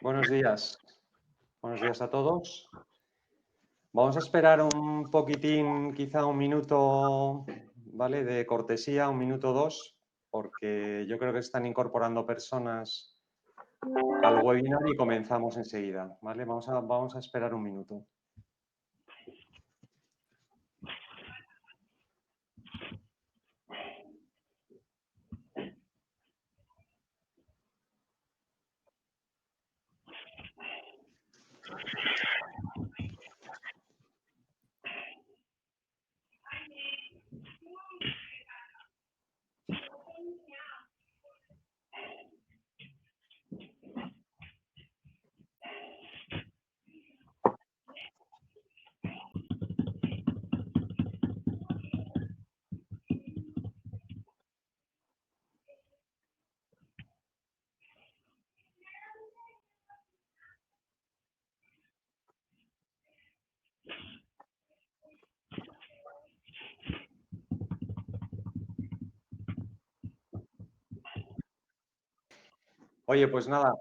Buenos días a todos. Vamos a esperar un poquitín, quizá un minuto, ¿vale? De cortesía, un minuto o dos, porque yo creo que están incorporando personas al webinar y comenzamos enseguida, ¿vale? Vamos a esperar un minuto. Oye, pues nada,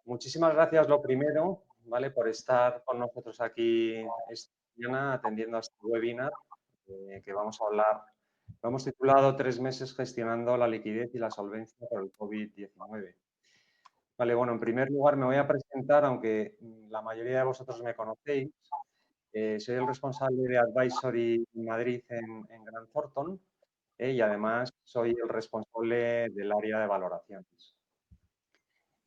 muchísimas gracias lo primero, ¿vale? Por estar con nosotros aquí esta mañana atendiendo a este webinar que vamos a hablar. Lo hemos titulado 3 meses gestionando la liquidez y la solvencia por el COVID-19. Vale, bueno, en primer lugar me voy a presentar, aunque la mayoría de vosotros me conocéis. Soy el responsable de Advisory Madrid en Grant Thornton y además soy el responsable del área de valoraciones.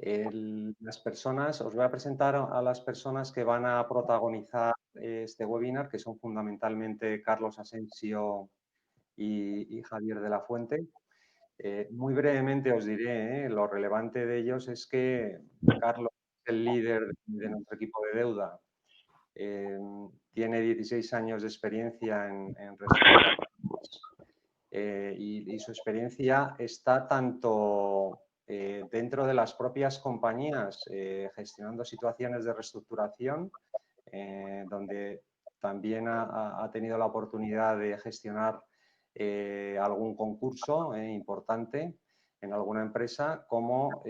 Os voy a presentar a las personas que van a protagonizar este webinar, que son fundamentalmente Carlos Asensio y Javier de la Fuente. Muy brevemente os diré, lo relevante de ellos es que Carlos es el líder de nuestro equipo de deuda. Tiene 16 años de experiencia en reestructuraciones y su experiencia está tanto dentro de las propias compañías gestionando situaciones de reestructuración, donde también ha tenido la oportunidad de gestionar algún concurso importante en alguna empresa como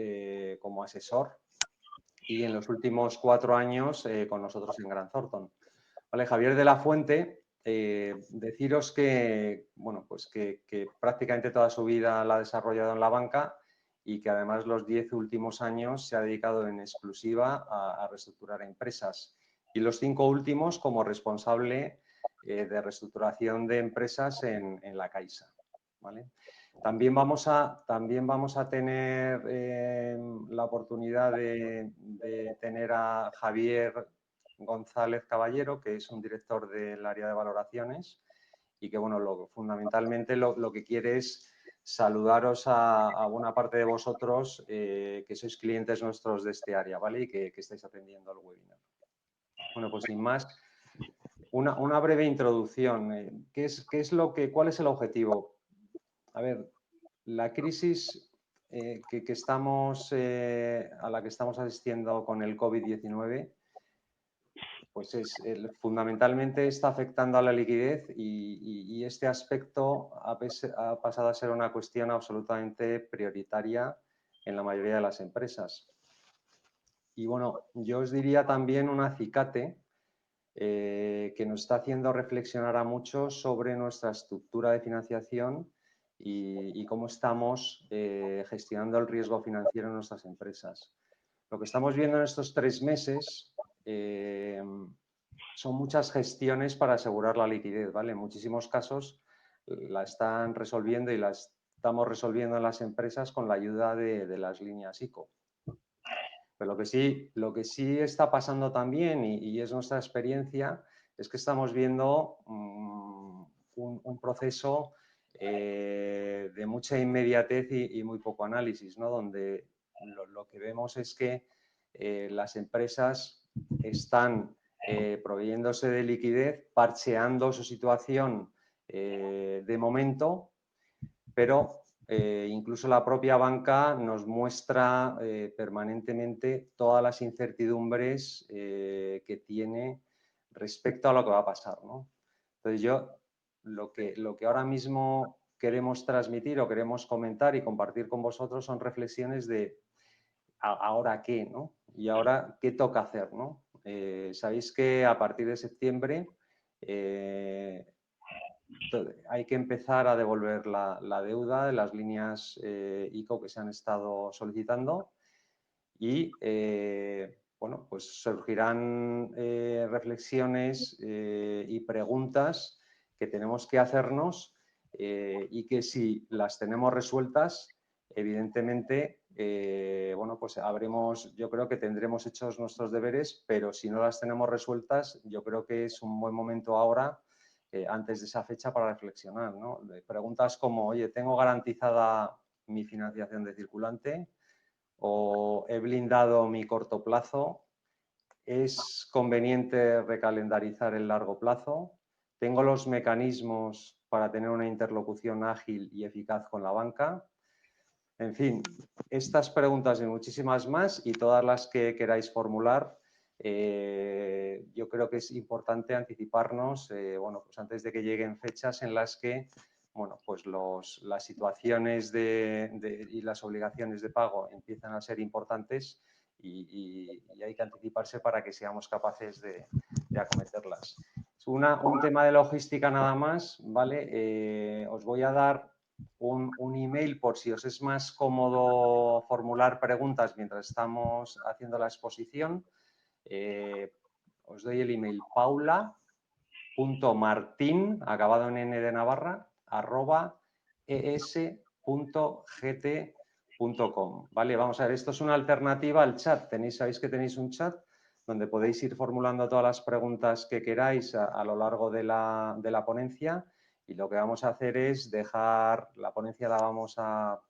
asesor y en los últimos 4 años con nosotros en Grant Thornton. Vale, Javier de la Fuente, deciros que, bueno, pues que prácticamente toda su vida la ha desarrollado en la banca y que además los 10 últimos años se ha dedicado en exclusiva a reestructurar empresas y los 5 últimos como responsable de reestructuración de empresas en la Caixa. ¿Vale? También vamos a tener la oportunidad de tener a Javier González Caballero, que es un director del área de valoraciones y que, bueno, fundamentalmente lo que quiere es saludaros a buena parte de vosotros que sois clientes nuestros de este área, ¿vale? Y que estáis atendiendo al webinar. Bueno, pues sin más, una breve introducción. ¿Cuál es el objetivo? A ver, la crisis a la que estamos asistiendo con el COVID-19, pues fundamentalmente está afectando a la liquidez y este aspecto ha pasado a ser una cuestión absolutamente prioritaria en la mayoría de las empresas. Y bueno, yo os diría también un acicate que nos está haciendo reflexionar a muchos sobre nuestra estructura de financiación y cómo estamos gestionando el riesgo financiero en nuestras empresas. Lo que estamos viendo en estos 3 meses son muchas gestiones para asegurar la liquidez, ¿vale? En muchísimos casos la están resolviendo y la estamos resolviendo en las empresas con la ayuda de las líneas ICO. Pero lo que sí está pasando también, y es nuestra experiencia, es que estamos viendo un proceso de mucha inmediatez y muy poco análisis, ¿no? Donde lo que vemos es que las empresas están proveyéndose de liquidez, parcheando su situación de momento, pero incluso la propia banca nos muestra permanentemente todas las incertidumbres que tiene respecto a lo que va a pasar, ¿no? Entonces lo que ahora mismo queremos transmitir o queremos comentar y compartir con vosotros son reflexiones de ¿ahora qué, no? Y ahora, ¿qué toca hacer, no? Sabéis que a partir de septiembre hay que empezar a devolver la deuda de las líneas ICO que se han estado solicitando y, bueno, pues surgirán reflexiones y preguntas que tenemos que hacernos y que si las tenemos resueltas, evidentemente, bueno, pues yo creo que tendremos hechos nuestros deberes, pero si no las tenemos resueltas, yo creo que es un buen momento ahora, antes de esa fecha, para reflexionar, ¿no? Preguntas como, oye, ¿tengo garantizada mi financiación de circulante? ¿O he blindado mi corto plazo? ¿Es conveniente recalendarizar el largo plazo? ¿Tengo los mecanismos para tener una interlocución ágil y eficaz con la banca? En fin, estas preguntas y muchísimas más, y todas las que queráis formular, yo creo que es importante anticiparnos, bueno, pues antes de que lleguen fechas en las que, bueno, pues las situaciones y las obligaciones de pago empiezan a ser importantes y hay que anticiparse para que seamos capaces de acometerlas. Un tema de logística nada más, ¿vale? Os voy a dar un email por si os es más cómodo formular preguntas mientras estamos haciendo la exposición. Os doy el email paula.martin, acabado en n de Navarra, @es.gt.com. Vale, vamos a ver, esto es una alternativa al chat. Sabéis que tenéis un chat donde podéis ir formulando todas las preguntas que queráis a lo largo de la ponencia. Y lo que vamos a hacer es dejar, la ponencia la vamos a,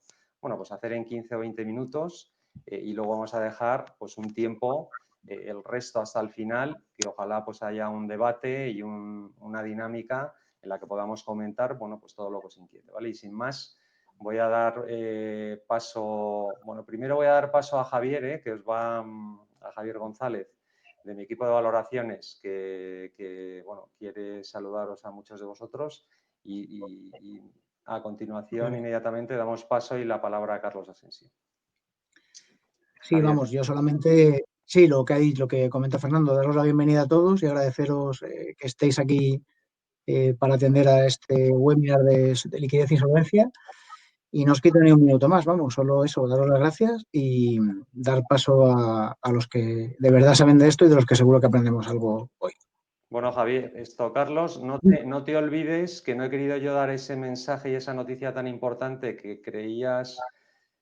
bueno, pues hacer en 15 o 20 minutos y luego vamos a dejar pues un tiempo, el resto hasta el final, que ojalá pues haya un debate y una dinámica en la que podamos comentar, bueno, pues todo lo que os inquiete, ¿vale? Y sin más, voy a dar paso, bueno, primero voy a dar paso a Javier, que os va, a Javier González, de mi equipo de valoraciones, que bueno, quiere saludaros a muchos de vosotros y a continuación inmediatamente damos paso y la palabra a Carlos Asensio. Sí, Javier. vamos, yo solamente, sí, lo que comenta Fernando, daros la bienvenida a todos y agradeceros que estéis aquí para atender a este webinar de liquidez y solvencia. Y no os quito ni un minuto más, vamos, solo eso, daros las gracias y dar paso a los que de verdad saben de esto y de los que seguro que aprendemos algo hoy. Bueno, Javier, Carlos, no te olvides que no he querido yo dar ese mensaje y esa noticia tan importante que creías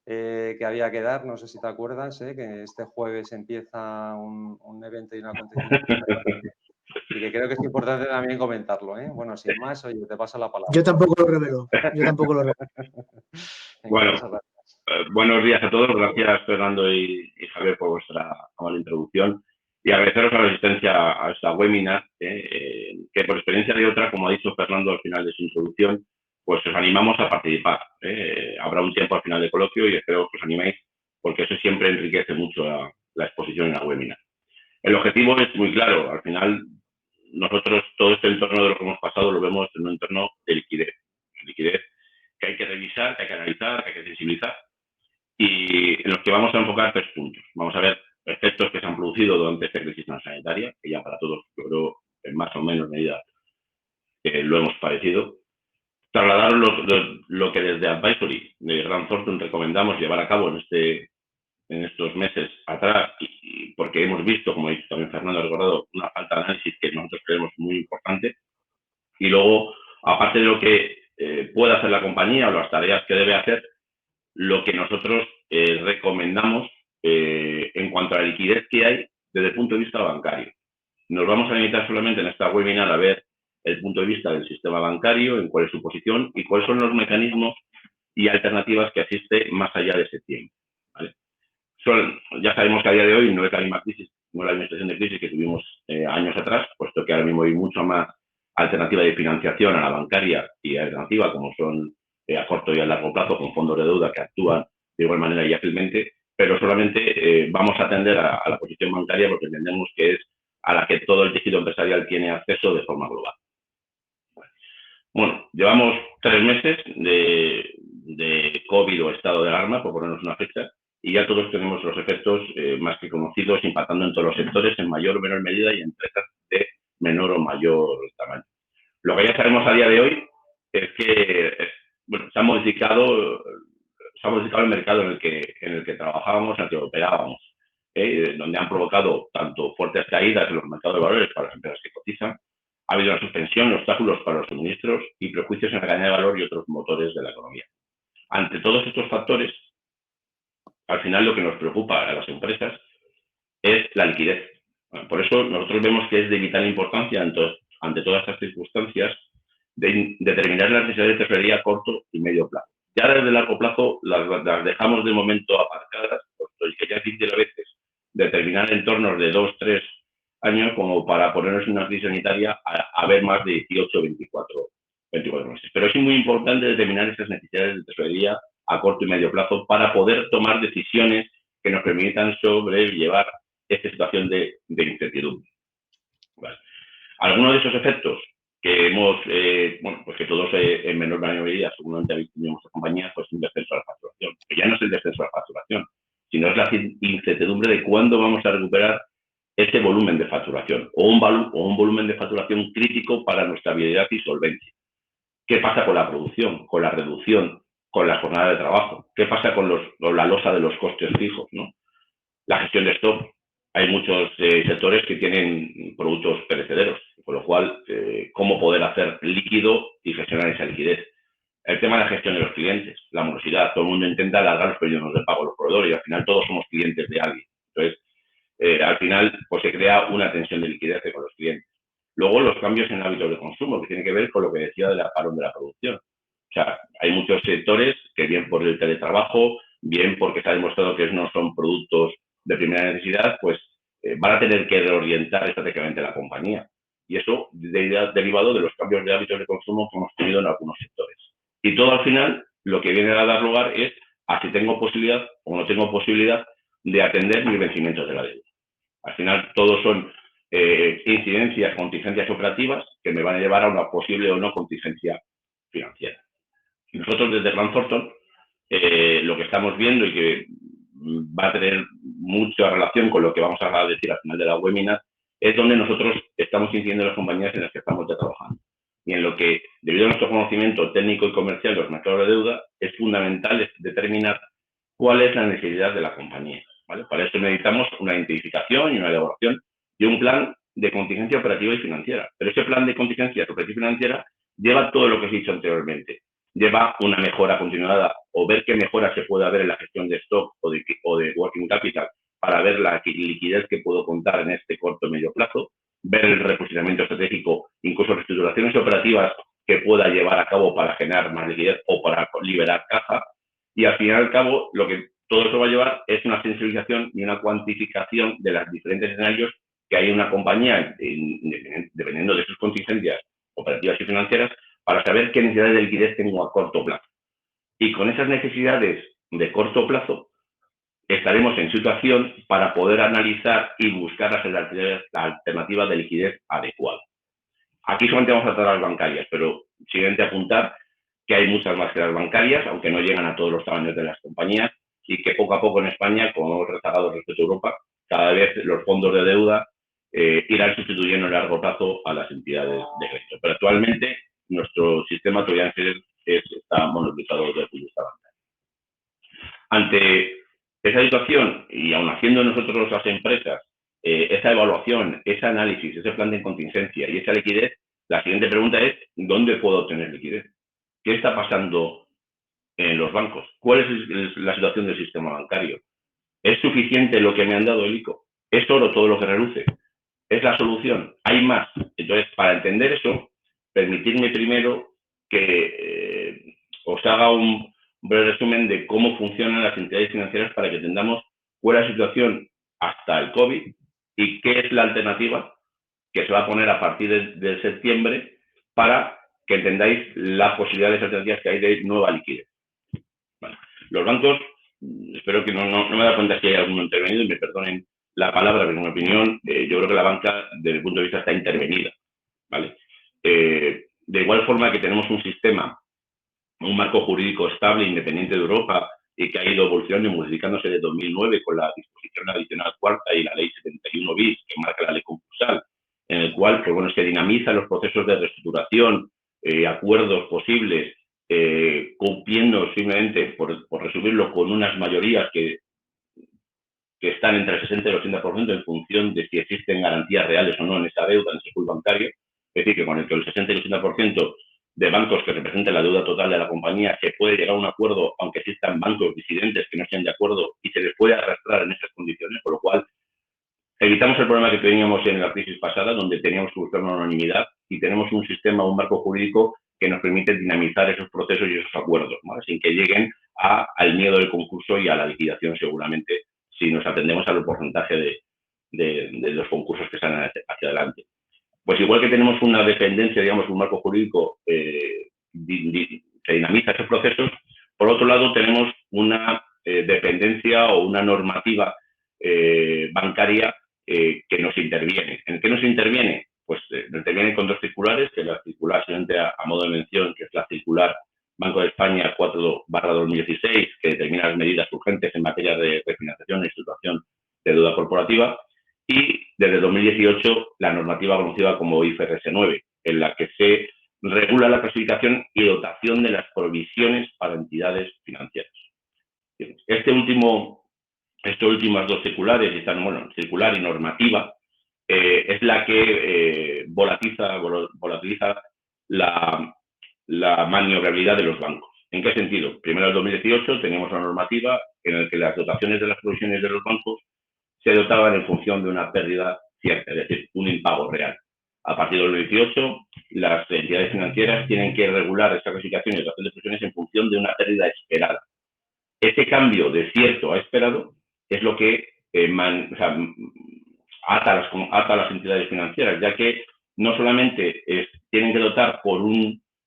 que había que dar. No sé si te acuerdas, que este jueves empieza un evento y un acontecimiento y que creo que es importante también comentarlo. Bueno, sin más, oye, te paso la palabra. Yo tampoco lo revelo. Bueno, buenos días a todos. Gracias, Fernando y Javier, por vuestra amable introducción. Y agradeceros la asistencia a esta webinar, que por experiencia de otra, como ha dicho Fernando al final de su introducción, pues os animamos a participar. Habrá un tiempo al final del coloquio y espero que os animéis, porque eso siempre enriquece mucho la exposición en la webinar. El objetivo es muy claro. Al final, nosotros todo este entorno de lo que hemos pasado lo vemos en un entorno de liquidez. Liquidez que hay que revisar, que hay que analizar, que hay que sensibilizar y en los que vamos a enfocar 3 puntos. Vamos a ver efectos que se han producido durante esta crisis sanitaria, que ya para todos, yo creo, en más o menos medida lo hemos padecido. Trasladar lo que desde Advisory de Grant Thornton recomendamos llevar a cabo en estos meses atrás, y porque hemos visto, como ha dicho también Fernando, ha recordado, una falta de análisis que nosotros creemos muy importante. Y luego, aparte de lo que puede hacer la compañía o las tareas que debe hacer, lo que nosotros recomendamos en cuanto a la liquidez que hay desde el punto de vista bancario. Nos vamos a limitar solamente en esta webinar a ver el punto de vista del sistema bancario, en cuál es su posición y cuáles son los mecanismos y alternativas que existen más allá de ese tiempo, ¿vale? Ya sabemos que a día de hoy no es la misma crisis, no es la misma situación de crisis que tuvimos años atrás, puesto que ahora mismo hay mucho más alternativa de financiación a la bancaria y alternativa como son a corto y a largo plazo con fondos de deuda que actúan de igual manera y ágilmente, pero solamente vamos a atender a la posición bancaria porque entendemos que es a la que todo el tejido empresarial tiene acceso de forma global. Bueno, llevamos 3 meses de COVID o estado de alarma, por ponernos una fecha, y ya todos tenemos los efectos más que conocidos, impactando en todos los sectores en mayor o menor medida y en empresas de menor o mayor tamaño. Lo que ya sabemos a día de hoy es que bueno, se ha modificado el mercado en el que trabajábamos, en el que operábamos, donde han provocado tanto fuertes caídas en los mercados de valores para las empresas que cotizan, ha habido una suspensión, obstáculos para los suministros y prejuicios en la cadena de valor y otros motores de la economía. Ante todos estos factores, al final lo que nos preocupa a las empresas es la liquidez. Por eso nosotros vemos que es de vital importancia ante todas estas circunstancias de determinar las necesidades de tesorería a corto y medio plazo. Ya desde largo plazo las dejamos de momento aparcadas, porque que ya es difícil a veces determinar entornos de 2, 3 años como para ponernos en una crisis sanitaria a ver más de 18 o 24 meses. Pero es muy importante determinar esas necesidades de tesorería a corto y medio plazo para poder tomar decisiones que nos permitan sobrellevar esta situación de incertidumbre. Vale. Algunos de esos efectos que hemos, bueno, pues que todos en menor o mayor medida seguramente habéis tenido en nuestras compañías, pues un descenso de la facturación. Que ya no es el descenso de la facturación, sino es la incertidumbre de cuándo vamos a recuperar ese volumen de facturación o un volumen de facturación crítico para nuestra viabilidad y solvencia. ¿Qué pasa con la producción, con la reducción, con la jornada de trabajo? ¿Qué pasa con la losa de los costes fijos, ¿no? La gestión de stock. Hay muchos sectores que tienen productos perecederos, con lo cual, cómo poder hacer líquido y gestionar esa liquidez. El tema de la gestión de los clientes, la morosidad. Todo el mundo intenta alargar los periodos de pago a los proveedores y al final todos somos clientes de alguien. Entonces, al final, pues se crea una tensión de liquidez con los clientes. Luego, los cambios en hábitos de consumo, que tiene que ver con lo que decía del parón de la producción. O sea, hay muchos sectores que bien por el teletrabajo, bien porque se ha demostrado que no son productos de primera necesidad, pues van a tener que reorientar estratégicamente la compañía. Y eso derivado de los cambios de hábitos de consumo que hemos tenido en algunos sectores. Y todo al final lo que viene a dar lugar es a si tengo posibilidad o no tengo posibilidad de atender mis vencimientos de la deuda. Al final todos son incidencias, contingencias operativas que me van a llevar a una posible o no contingencia financiera. Y nosotros desde Grant Thornton lo que estamos viendo y que va a tener mucha relación con lo que vamos a decir al final de la webinar es donde nosotros estamos incidiendo en las compañías en las que estamos ya trabajando. Y en lo que, debido a nuestro conocimiento técnico y comercial de los mercados de deuda, es fundamental determinar cuál es la necesidad de la compañía, ¿vale? Para eso necesitamos una identificación y una elaboración de un plan de contingencia operativa y financiera. Pero ese plan de contingencia operativa y financiera lleva todo lo que os he dicho anteriormente. Lleva una mejora continuada o ver qué mejora se puede haber en la gestión de stock o de working capital para ver la liquidez que puedo contar en este corto o medio plazo, ver el reposicionamiento estratégico, incluso reestructuraciones operativas que pueda llevar a cabo para generar más liquidez o para liberar caja. Y al fin y al cabo, lo que todo eso va a llevar es una sensibilización y una cuantificación de los diferentes escenarios que hay en una compañía, dependiendo de sus contingencias operativas y financieras, para saber qué necesidades de liquidez tengo a corto plazo. Y con esas necesidades de corto plazo, estaremos en situación para poder analizar y buscar las alternativas de liquidez adecuadas. Aquí solamente vamos a tratar las bancarias, pero siguiente apuntar que hay muchas más que las bancarias, aunque no llegan a todos los tamaños de las compañías, y que poco a poco en España, como hemos rezagado respecto a Europa, cada vez los fondos de deuda irán sustituyendo a largo plazo a las entidades de crédito. Pero actualmente nuestro sistema todavía está monopolizado desde el punto de vista bancario. Ante esa situación, y aun haciendo nosotros las empresas esa evaluación, ese análisis, ese plan de contingencia y esa liquidez, la siguiente pregunta es, ¿dónde puedo obtener liquidez? ¿Qué está pasando en los bancos? ¿Cuál es la situación del sistema bancario? ¿Es suficiente lo que me han dado el ICO? ¿Es oro todo lo que reluce? ¿Es la solución? ¿Hay más? Entonces, para entender eso, permitidme primero que os haga un breve resumen de cómo funcionan las entidades financieras para que entendamos cuál es la situación hasta el COVID y qué es la alternativa que se va a poner a partir de septiembre para que entendáis las posibilidades alternativas que hay de nueva liquidez. Bueno, los bancos, espero que no me da cuenta si hay alguno intervenido y me perdonen la palabra, pero en mi opinión, yo creo que la banca, desde el punto de vista, está intervenida, ¿vale? De igual forma que tenemos un sistema, un marco jurídico estable, independiente de Europa y que ha ido evolucionando y modificándose de 2009 con la disposición adicional cuarta y la ley 71 bis, que marca la ley concursal, en el cual pues, bueno, se dinamizan los procesos de reestructuración, acuerdos posibles, cumpliendo simplemente, por resumirlo, con unas mayorías que están entre el 60 y el 80% en función de si existen garantías reales o no en esa deuda, en ese pool bancario. Es decir, que con el 60 y el 80% de bancos que representen la deuda total de la compañía se puede llegar a un acuerdo, aunque existan bancos disidentes que no estén de acuerdo, y se les puede arrastrar en esas condiciones, con lo cual evitamos el problema que teníamos en la crisis pasada, donde teníamos que buscar una unanimidad, y tenemos un sistema, un marco jurídico que nos permite dinamizar esos procesos y esos acuerdos, ¿no? Sin que lleguen al miedo del concurso y a la liquidación, seguramente, si nos atendemos al porcentaje de los concursos que salen hacia adelante. Pues igual que tenemos una dependencia, digamos, un marco jurídico que dinamiza esos procesos, por otro lado tenemos una dependencia o una normativa bancaria que nos interviene. ¿En qué nos interviene? Pues nos interviene con dos circulares, que es la circular, simplemente a modo de mención, que es la circular Banco de España 4/2016, que determina las medidas urgentes en materia de refinanciación y situación de deuda corporativa, y desde 2018 la normativa conocida como IFRS 9, en la que se regula la clasificación y dotación de las provisiones para entidades financieras. Estas últimas dos circulares, circular y normativa, es la que volatiliza la maniobrabilidad de los bancos. ¿En qué sentido? Primero, en 2018 teníamos una normativa en la que las dotaciones de las provisiones de los bancos se dotaban en función de una pérdida cierta, es decir, un impago real. A partir del 2018, las entidades financieras tienen que regular esa clasificación y dotación de provisiones en función de una pérdida esperada. Ese cambio de cierto a esperado es lo que ata a las entidades financieras, ya que no solamente tienen que dotar por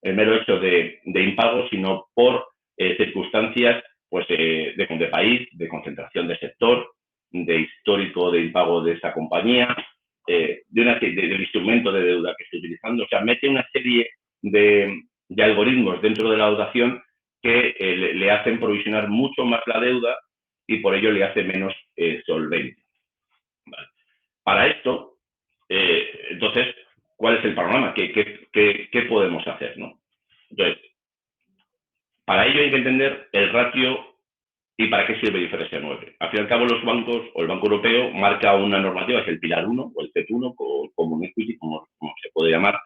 el mero hecho de impago, sino por circunstancias pues, de país, de concentración de sector, de histórico de impago de esa compañía, del instrumento de deuda que esté utilizando. O sea, mete una serie de algoritmos dentro de la dotación que le hacen provisionar mucho más la deuda y por ello le hace menos solvente. Vale. Para esto, entonces, ¿cuál es el panorama? ¿Qué podemos hacer, ¿no? Entonces, para ello hay que entender el ratio y para qué sirve el IFRS 9. Al fin y al cabo, los bancos o el Banco Europeo marca una normativa, que es el Pilar 1 o el CET1, como equity, como se puede llamar,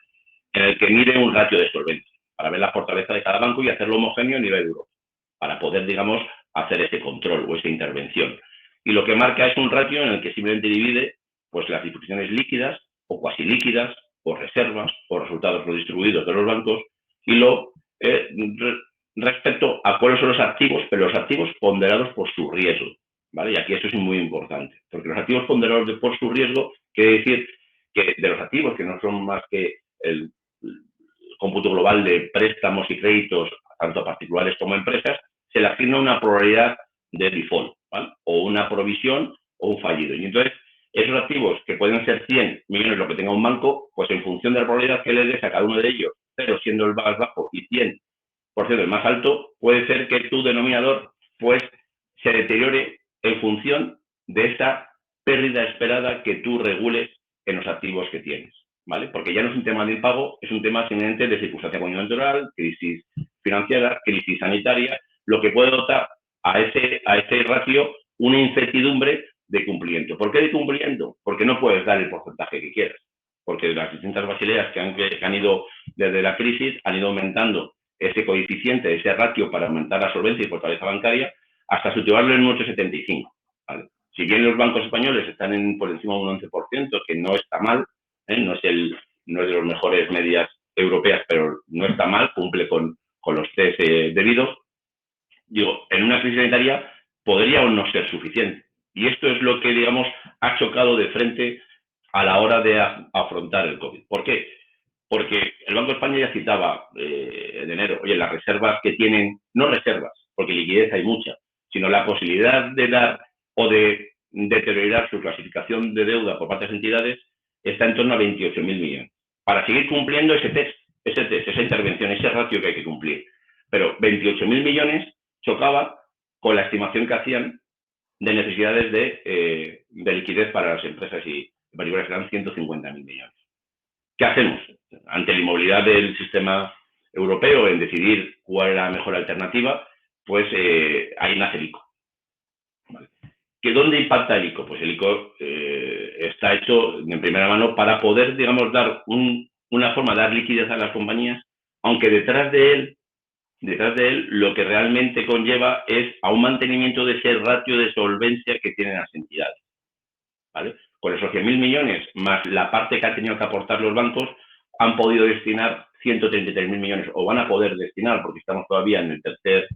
en el que mide un ratio de solvencia para ver la fortaleza de cada banco y hacerlo homogéneo a nivel Europa, para poder, digamos, hacer ese control o esa intervención. Y lo que marca es un ratio en el que simplemente divide pues, las disposiciones líquidas o cuasi líquidas o reservas o resultados redistribuidos de los bancos y respecto a cuáles son los activos, pero los activos ponderados por su riesgo, ¿vale? Y aquí eso es muy importante, porque los activos ponderados por su riesgo quiere decir que de los activos, que no son más que el cómputo global de préstamos y créditos, tanto a particulares como a empresas, se le asigna una probabilidad de default, ¿vale? O una provisión o un fallido. Y entonces, esos activos, que pueden ser 100 millones lo que tenga un banco, pues en función de la probabilidad que le des a cada uno de ellos, 0 siendo el más bajo y 100% el más alto, puede ser que tu denominador pues se deteriore en función de esa pérdida esperada que tú regules en los activos que tienes, ¿vale? Porque ya no es un tema de impago, es un tema simplemente de circunstancia coyuntural, crisis financiera, crisis sanitaria, lo que puede dotar a ese ratio una incertidumbre de cumplimiento. ¿Por qué de cumplimiento? Porque no puedes dar el porcentaje que quieras, porque las distintas basileas que han ido desde la crisis han ido aumentando ese coeficiente, ese ratio para aumentar la solvencia y fortaleza bancaria hasta situarlo en un 8,75. ¿Vale? Si bien los bancos españoles están por encima de un 11%, que no está mal, no es de las mejores medias europeas, pero no está mal, cumple con los test debidos, digo, en una crisis sanitaria podría o no ser suficiente. Y esto es lo que, digamos, ha chocado de frente a la hora de afrontar el COVID. ¿Por qué? Porque el Banco de España ya citaba en enero, oye, las reservas que tienen, no reservas, porque liquidez hay mucha, sino la posibilidad de dar o de deteriorar su clasificación de deuda por parte de las entidades está en torno a 28.000 millones. Para seguir cumpliendo esa intervención, ese ratio que hay que cumplir. Pero 28.000 millones chocaba con la estimación que hacían de necesidades de liquidez para las empresas y particulares, eran 150.000 millones. ¿Qué hacemos? Ante la inmovilidad del sistema europeo en decidir cuál es la mejor alternativa, pues ahí nace el ICO. ¿Vale? ¿Que dónde impacta el ICO? Pues el ICO está hecho en primera mano para poder, digamos, dar una forma de dar liquidez a las compañías, aunque detrás de él lo que realmente conlleva es a un mantenimiento de ese ratio de solvencia que tienen las entidades. ¿Vale? Con esos 100.000 millones más la parte que han tenido que aportar los bancos, han podido destinar 133.000 millones, o van a poder destinar, porque estamos todavía en el tercer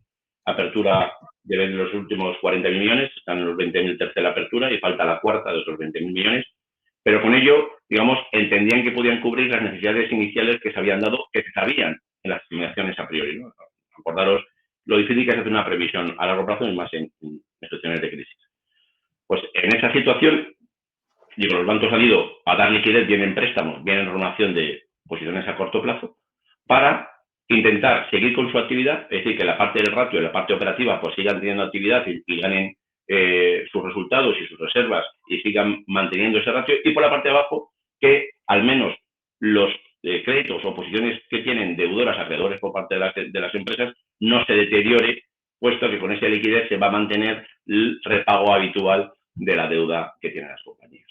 apertura de los últimos 40.000 millones, están los 20.000 tercera apertura y falta la cuarta de esos 20.000 millones, pero con ello, digamos, entendían que podían cubrir las necesidades iniciales que se habían dado, que se sabían en las estimaciones a priori, ¿no? Acordaros lo difícil que es hacer una previsión a largo plazo y más en situaciones de crisis. Pues en esa situación, digo, los bancos han ido a dar liquidez bien en préstamos, bien en renovación de posiciones a corto plazo, para intentar seguir con su actividad, es decir, que la parte del ratio y la parte operativa pues sigan teniendo actividad y ganen sus resultados y sus reservas y sigan manteniendo ese ratio, y por la parte de abajo que al menos los créditos o posiciones que tienen deudoras acreedores por parte de las empresas no se deteriore, puesto que con esa liquidez se va a mantener el repago habitual de la deuda que tienen las compañías.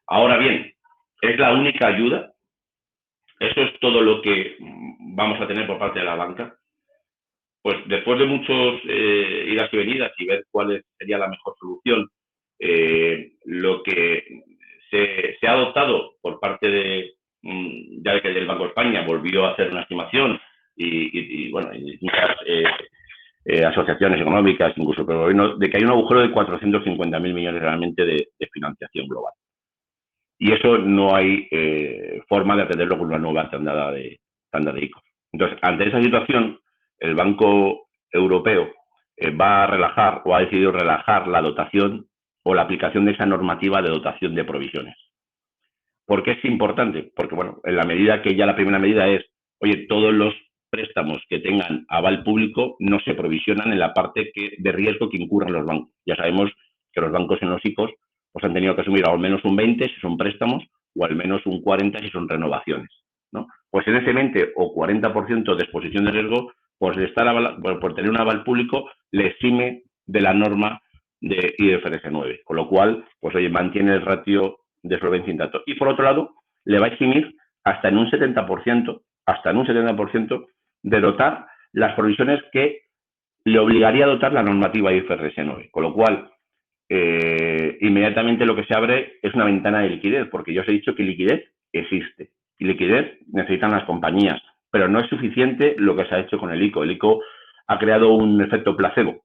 Ahora bien, ¿es la única ayuda? ¿Eso es todo lo que vamos a tener por parte de la banca? Pues después de muchos idas y venidas y ver cuál sería la mejor solución, lo que se ha adoptado por parte de, ya que el Banco de España volvió a hacer una estimación y muchas asociaciones económicas, incluso el gobierno, de que hay un agujero de 450.000 millones realmente de financiación global. Y eso no hay forma de atenderlo con una nueva tanda de ICO. Entonces, ante esa situación, el Banco Europeo va a relajar o ha decidido relajar la dotación o la aplicación de esa normativa de dotación de provisiones. ¿Por qué es importante? Porque, bueno, en la medida que ya la primera medida es, oye, todos los préstamos que tengan aval público no se provisionan en la parte de riesgo que incurran los bancos. Ya sabemos que los bancos en los ICOs pues han tenido que asumir al menos un 20 si son préstamos o al menos un 40 si son renovaciones, ¿no? Pues en ese 20 o 40% de exposición de riesgo, pues de estar por tener un aval público, le exime de la norma de IFRS 9, con lo cual, pues oye, mantiene el ratio de solvencia intacto. Y por otro lado, le va a eximir hasta en un 70%, de dotar las provisiones que le obligaría a dotar la normativa IFRS 9, con lo cual inmediatamente lo que se abre es una ventana de liquidez, porque yo os he dicho que liquidez existe y liquidez necesitan las compañías, pero no es suficiente lo que se ha hecho con el ICO. El ICO ha creado un efecto placebo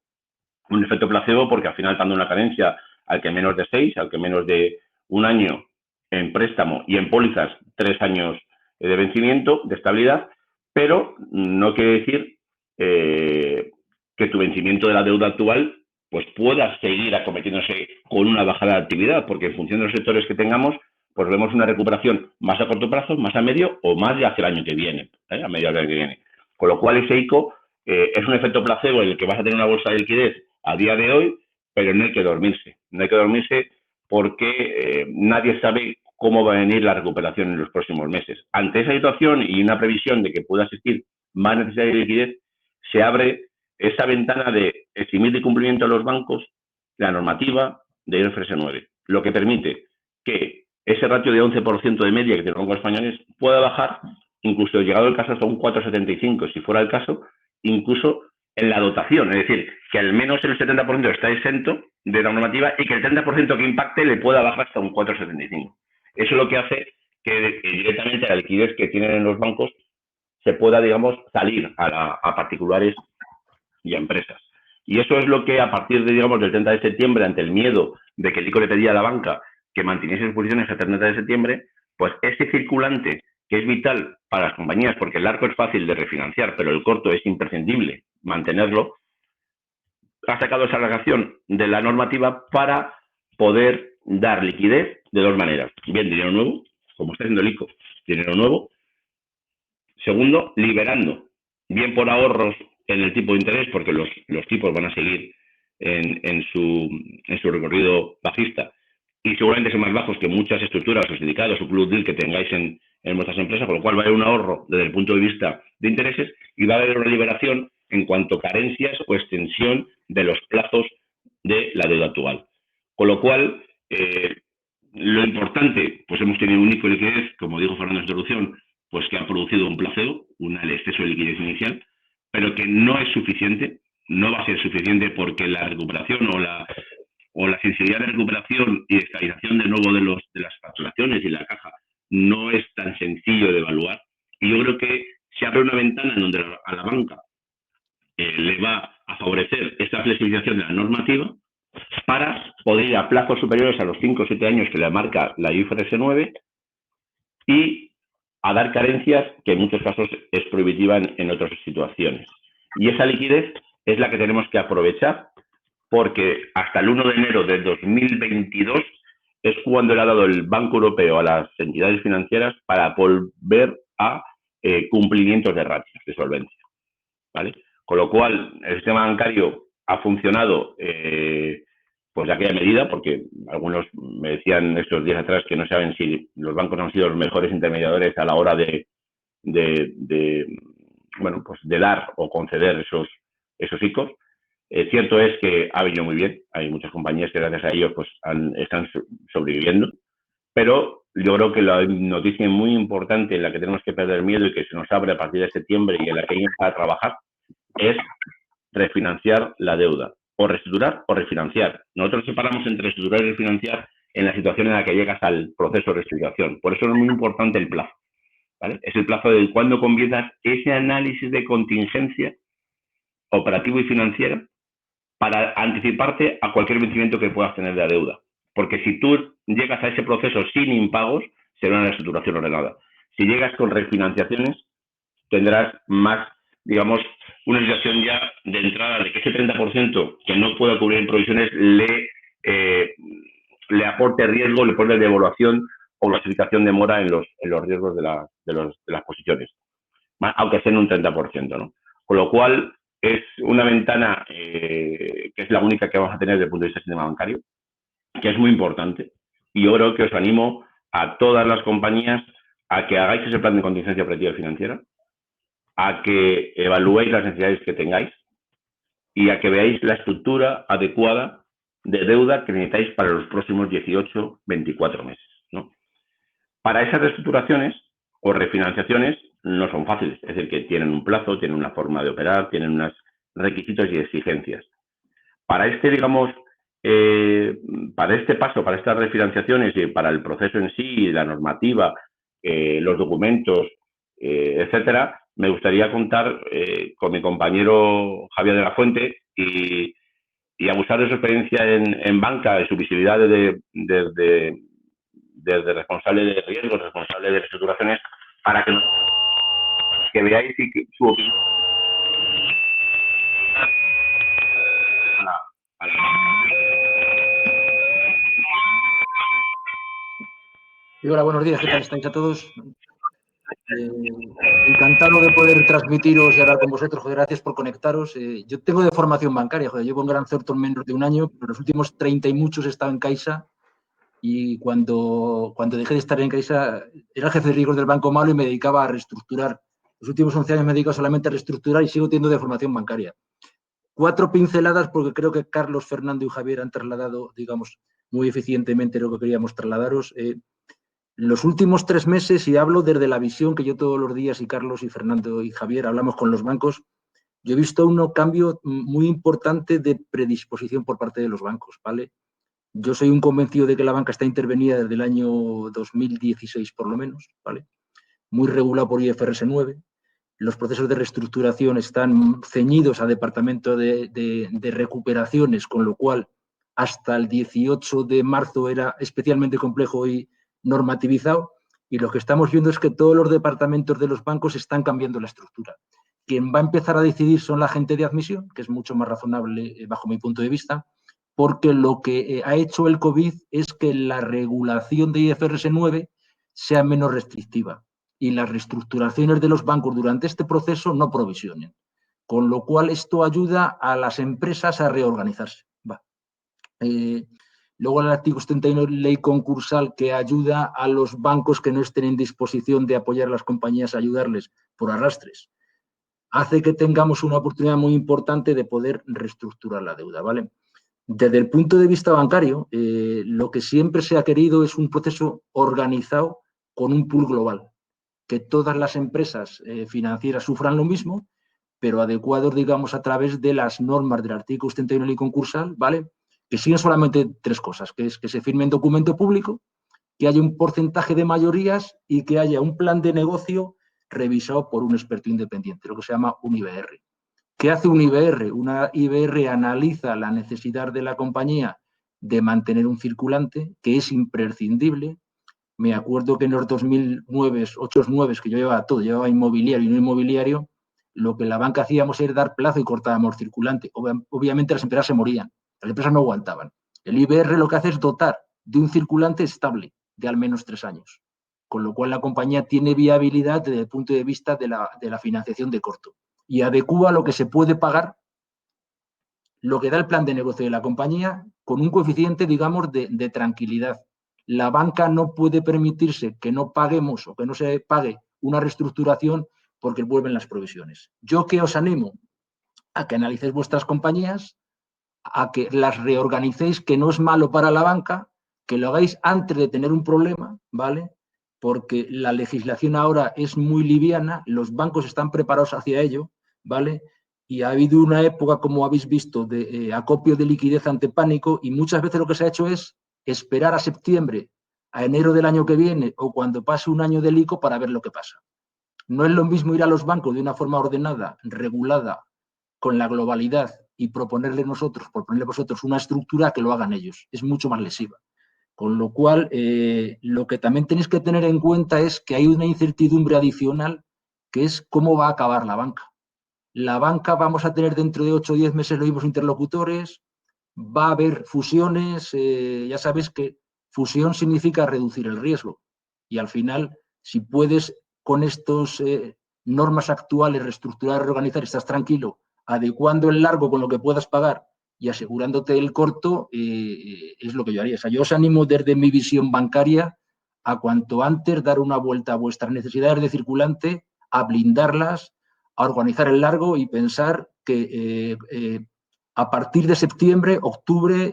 porque al final, dando una carencia al que menos de 6, al que menos de un año en préstamo y en pólizas 3 años de vencimiento, de estabilidad, pero no quiere decir que tu vencimiento de la deuda actual pues pueda seguir acometiéndose con una bajada de actividad, porque en función de los sectores que tengamos, pues vemos una recuperación más a corto plazo, más a medio o más de hacia el año que viene, a mediados del año que viene. Con lo cual ese ICO es un efecto placebo en el que vas a tener una bolsa de liquidez a día de hoy, pero no hay que dormirse. No hay que dormirse porque nadie sabe cómo va a venir la recuperación en los próximos meses. Ante esa situación y una previsión de que pueda existir más necesidad de liquidez, se abre esa ventana de eximir de cumplimiento a los bancos la normativa de IFRS 9, lo que permite que ese ratio de 11% de media que tienen los bancos españoles pueda bajar, incluso llegado el caso hasta un 4,75, si fuera el caso, incluso en la dotación, es decir, que al menos el 70% está exento de la normativa y que el 30% que impacte le pueda bajar hasta un 4,75. Eso es lo que hace que directamente la liquidez que tienen en los bancos se pueda, digamos, salir a particulares y a empresas. Y eso es lo que a partir de, digamos, del 30 de septiembre, ante el miedo de que el ICO le pedía a la banca que manteniese sus posiciones hasta el 30 de septiembre, pues ese circulante que es vital para las compañías, porque el largo es fácil de refinanciar, pero el corto es imprescindible mantenerlo, ha sacado esa relajación de la normativa para poder dar liquidez de dos maneras. Bien, dinero nuevo, como está haciendo el ICO, dinero nuevo. Segundo, liberando, bien por ahorros en el tipo de interés, porque los tipos van a seguir en su recorrido bajista y seguramente son más bajos que muchas estructuras o sindicatos o club deal que tengáis en vuestras empresas, con lo cual va a haber un ahorro desde el punto de vista de intereses y va a haber una liberación en cuanto a carencias o extensión de los plazos de la deuda actual. Con lo cual, lo importante, pues hemos tenido un ICO de liquidez, como dijo Fernando en la introducción, pues que ha producido un placebo, el exceso de liquidez inicial, pero que no es suficiente, no va a ser suficiente porque la recuperación o la sensibilidad de recuperación y de estabilización de nuevo de las facturaciones y la caja no es tan sencillo de evaluar. Y yo creo que se abre una ventana en donde a la banca le va a favorecer esta flexibilización de la normativa para poder ir a plazos superiores a los 5 o 7 años que le marca la IFRS 9 y a dar carencias que en muchos casos es prohibitiva en otras situaciones. Y esa liquidez es la que tenemos que aprovechar porque hasta el 1 de enero de 2022 es cuando le ha dado el Banco Europeo a las entidades financieras para volver a cumplimientos de ratios de solvencia, ¿vale? Con lo cual, el sistema bancario ha funcionado pues de aquella medida, porque algunos me decían estos días atrás que no saben si los bancos han sido los mejores intermediadores a la hora de dar o conceder esos ICOs. Cierto es que ha venido muy bien, hay muchas compañías que gracias a ellos pues están sobreviviendo, pero yo creo que la noticia muy importante en la que tenemos que perder miedo y que se nos abre a partir de septiembre y en la que hay que empezar a trabajar es refinanciar la deuda, o reestructurar o refinanciar. Nosotros separamos entre reestructurar y refinanciar en la situación en la que llegas al proceso de reestructuración. Por eso es muy importante el plazo, ¿vale? Es el plazo de cuando comienzas ese análisis de contingencia operativo y financiero para anticiparte a cualquier vencimiento que puedas tener de la deuda. Porque si tú llegas a ese proceso sin impagos, será una reestructuración ordenada. Si llegas con refinanciaciones, tendrás más, digamos, una situación ya de entrada de que ese 30% que no pueda cubrir en provisiones le aporte riesgo, le pone devaluación o clasificación de mora en los riesgos de las posiciones, aunque sea en un 30%, ¿no? Con lo cual, es una ventana que es la única que vamos a tener desde el punto de vista del sistema bancario, que es muy importante. Y yo creo que os animo a todas las compañías a que hagáis ese plan de contingencia operativa y financiera, a que evaluéis las necesidades que tengáis y a que veáis la estructura adecuada de deuda que necesitáis para los próximos 18, 24 meses, ¿no? Para esas reestructuraciones o refinanciaciones no son fáciles, es decir, que tienen un plazo, tienen una forma de operar, tienen unos requisitos y exigencias. Para digamos, para este paso, para estas refinanciaciones y para el proceso en sí, la normativa, los documentos, etcétera, me gustaría contar con mi compañero Javier de la Fuente y abusar de su experiencia en banca, de su visibilidad desde responsable de riesgos, responsable de reestructuraciones, para que veáis su opinión. Hola, buenos días, ¿qué tal estáis a todos? Encantado de poder transmitiros y hablar con vosotros, joder, gracias por conectaros. Yo tengo de formación bancaria, joder, llevo en Gran Thornton menos de un año, pero los últimos 30 y muchos he estado en Caixa y cuando dejé de estar en Caixa era jefe de riesgos del Banco Malo y me dedicaba a reestructurar. Los últimos 11 años me he dedicado solamente a reestructurar y sigo teniendo de formación bancaria. 4 pinceladas porque creo que Carlos, Fernando y Javier han trasladado, digamos, muy eficientemente lo que queríamos trasladaros. Los últimos 3 meses, y hablo desde la visión que yo todos los días, y Carlos y Fernando y Javier hablamos con los bancos, yo he visto un cambio muy importante de predisposición por parte de los bancos, ¿vale? Yo soy un convencido de que la banca está intervenida desde el año 2016 por lo menos, ¿vale? Muy regulado por IFRS 9. Los procesos de reestructuración están ceñidos a departamento de recuperaciones, con lo cual hasta el 18 de marzo era especialmente complejo y normativizado, y lo que estamos viendo es que todos los departamentos de los bancos están cambiando la estructura. Quien va a empezar a decidir son la gente de admisión, que es mucho más razonable bajo mi punto de vista, porque lo que ha hecho el COVID es que la regulación de IFRS 9 sea menos restrictiva y las reestructuraciones de los bancos durante este proceso no provisionen. Con lo cual esto ayuda a las empresas a reorganizarse. Luego el artículo 71 ley concursal que ayuda a los bancos que no estén en disposición de apoyar a las compañías a ayudarles por arrastres. Hace que tengamos una oportunidad muy importante de poder reestructurar la deuda, ¿vale? Desde el punto de vista bancario, lo que siempre se ha querido es un proceso organizado con un pool global, que todas las empresas financieras sufran lo mismo, pero adecuados, digamos, a través de las normas del artículo 71 de la ley concursal, ¿vale? Que siguen solamente 3 cosas, que es que se firme en documento público, que haya un porcentaje de mayorías y que haya un plan de negocio revisado por un experto independiente, lo que se llama un IBR. ¿Qué hace un IBR? Una IBR analiza la necesidad de la compañía de mantener un circulante, que es imprescindible. Me acuerdo que en los 2009, 8-9, que yo llevaba todo, llevaba inmobiliario y no inmobiliario, lo que la banca hacíamos era dar plazo y cortábamos circulante. Obviamente las empresas se morían, las empresas no aguantaban. El IBR lo que hace es dotar de un circulante estable de al menos 3 años, con lo cual la compañía tiene viabilidad desde el punto de vista de la financiación de corto y adecúa lo que se puede pagar, lo que da el plan de negocio de la compañía, con un coeficiente, digamos, de tranquilidad. La banca no puede permitirse que no paguemos o que no se pague una reestructuración porque vuelven las provisiones. Yo que os animo a que analicéis vuestras compañías, a que las reorganicéis, que no es malo para la banca, que lo hagáis antes de tener un problema, ¿vale? Porque la legislación ahora es muy liviana, los bancos están preparados hacia ello, ¿vale? Y ha habido una época, como habéis visto, de acopio de liquidez ante pánico y muchas veces lo que se ha hecho es esperar a septiembre, a enero del año que viene o cuando pase un año del ICO para ver lo que pasa. No es lo mismo ir a los bancos de una forma ordenada, regulada, con la globalidad y proponerle vosotros una estructura que lo hagan ellos. Es mucho más lesiva. Con lo cual, lo que también tenéis que tener en cuenta es que hay una incertidumbre adicional que es cómo va a acabar la banca. La banca vamos a tener dentro de 8 o 10 meses los mismos interlocutores, va a haber fusiones, ya sabéis que fusión significa reducir el riesgo y al final, si puedes con estas normas actuales reestructurar, reorganizar, estás tranquilo, adecuando el largo con lo que puedas pagar y asegurándote el corto, es lo que yo haría. O sea, yo os animo desde mi visión bancaria a cuanto antes dar una vuelta a vuestras necesidades de circulante, a blindarlas, a organizar el largo y pensar que a partir de septiembre, octubre,